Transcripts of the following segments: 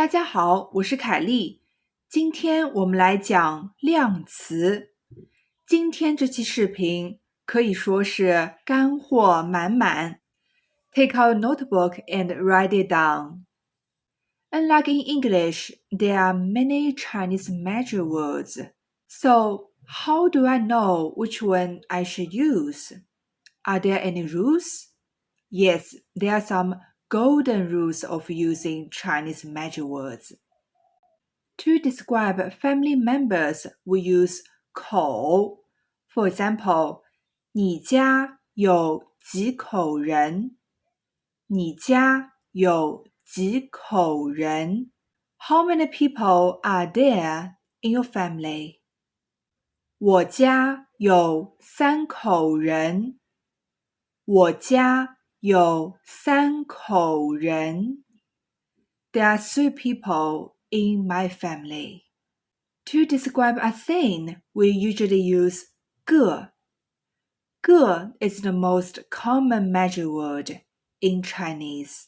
大家好，我是凯丽。今天我们来讲量词。今天这期视频可以说是干货满满。Take out a notebook and write it down. Unlike in English, there are many Chinese measure words. So, how do I know which one I should use? Are there any rules? Yes, there are some golden rules of using Chinese measure words. To describe family members, we use 口. For example, 你家有几口人？你家有几口人？ How many people are there in your family? 我家有3口人。我家有3口人。There are 3 people in my family. To describe a thing, we usually use 个. 个 is the most common measure word in Chinese.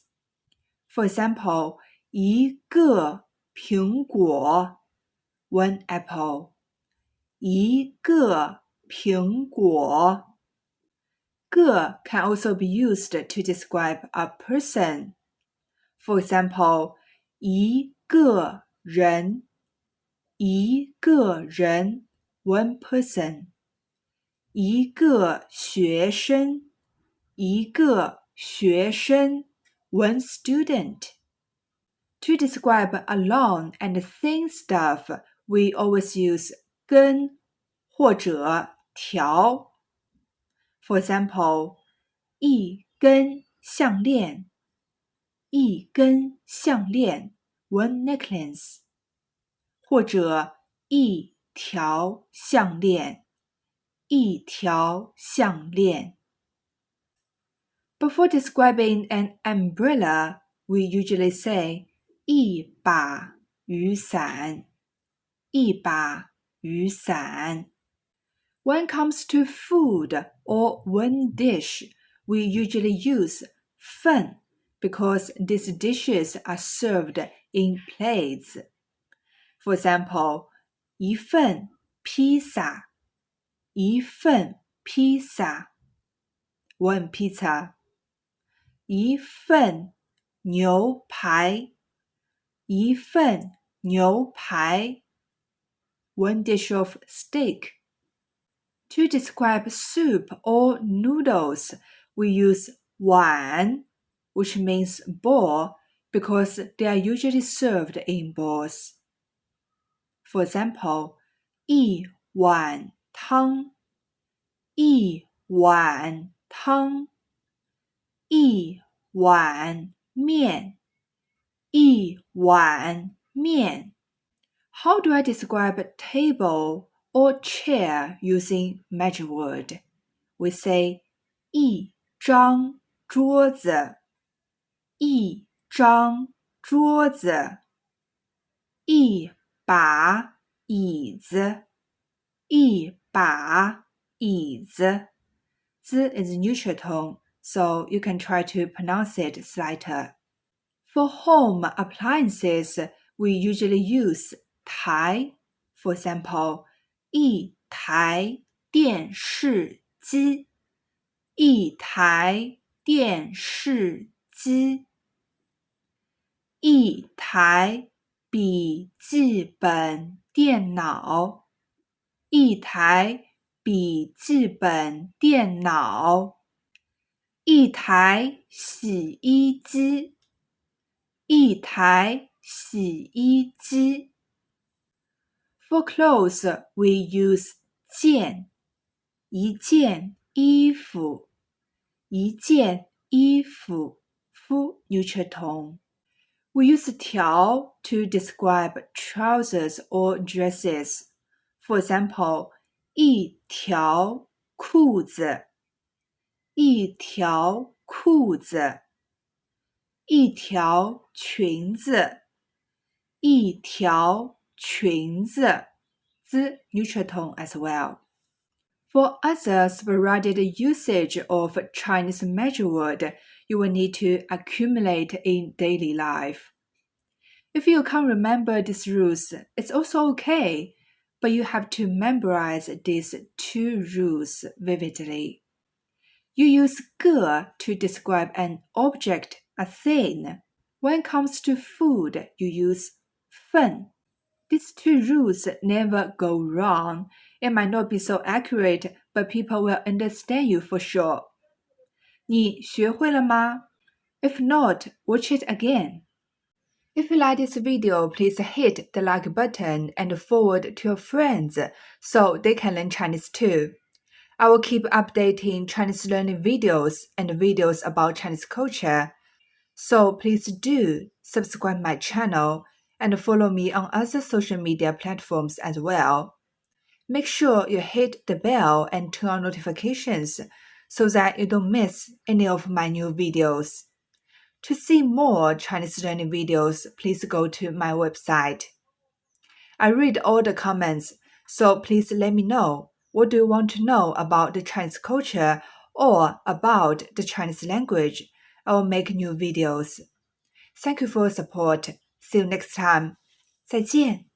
For example, 一个苹果 one apple. 一个苹果。个 can also be used to describe a person. For example, 一个人。一个人 one person. 一个学生。一个学生 one student. To describe a long and thin stuff, we always use 根或者条。For example, 一根项链。一根项链 one necklace. 或者一条项链。一条项链。Before describing an umbrella, we usually say 一把雨伞。一把雨伞。When it comes to food or one dish, we usually use 份 because these dishes are served in plates. For example, 一份披萨。一份披萨 one pizza. 一份牛排。一份牛排 one dish of steak. To describe soup or noodles, we use 碗 which means bowl because they are usually served in bowls. For example, 一碗汤。一碗汤。一碗面。一碗面。How do I describe a table or chair using measure word? We say 一张桌子。一张桌子。一把椅子。一把椅子。Z is neutral tone, so you can try to pronounce it slighter. For home appliances, we usually use 台. For example, 一台电视机。一台电视机。一台笔记本电脑。一台笔记本电脑。一台洗衣机。一台洗衣机。For clothes, we use 件。一件衣服。一件衣服 full neutral tone. We use 条 to describe trousers or dresses. For example, 一条裤子。一条裤子。一条裙子。一条裙子 Z neutral tone as well. For other sporadic usage of Chinese measure word, you will need to accumulate in daily life. If you can't remember these rules, it's also okay, but you have to memorize these 2 rules vividly. You use 个 to describe an object, a thing. When it comes to food, you use 份. These 2 rules never go wrong. It might not be so accurate, but people will understand you for sure. 你学会了吗? If not, watch it again. If you like this video, please hit the like button and forward to your friends so they can learn Chinese too. I will keep updating Chinese learning videos and videos about Chinese culture. So please do subscribe my channel and follow me on other social media platforms as well. Make sure you hit the bell and turn on notifications so that you don't miss any of my new videos. To see more Chinese learning videos, please go to my website. I read all the comments, so please let me know what do you want to know about the Chinese culture or about the Chinese language. I will make new videos. Thank you for your support. See you next time. 再见。